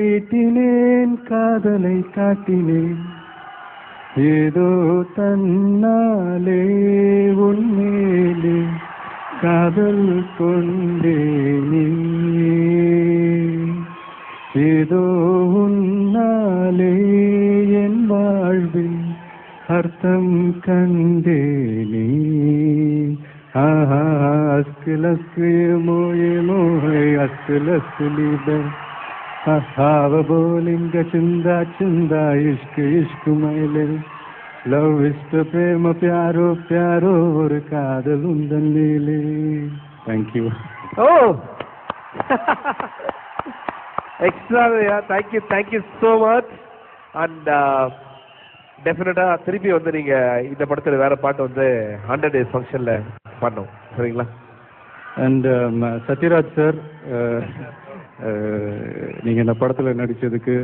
நீட்டினேன் காதலை காட்டினேன் ஏதோ தன்னாலே உன்மேலே காதல் கொண்டேனே ஏதோ உன்னாலே என் வாழ்வில் அர்த்தம் கண்டேனே अश्क लस्क ये मोहे अश्क लस्क लीबे हाव बोलिंग चुंदा चुंदा इश्क इश्क मैले लव इष्ट प्रेम प्यारो प्यारो और कादल उंदन लीले thank you Oh! Extra, yeah. Thank you so much. And டெஃபினட்டா திருப்பி வந்து நீங்க இந்த படத்துல வேற பாட்டு வந்து 100 days ஃபங்க்ஷன்ல பண்ணோம், சரிங்களா? அண்ட் சத்யராஜ் சார், நீங்க இந்த படத்துல நடிச்சதுக்கு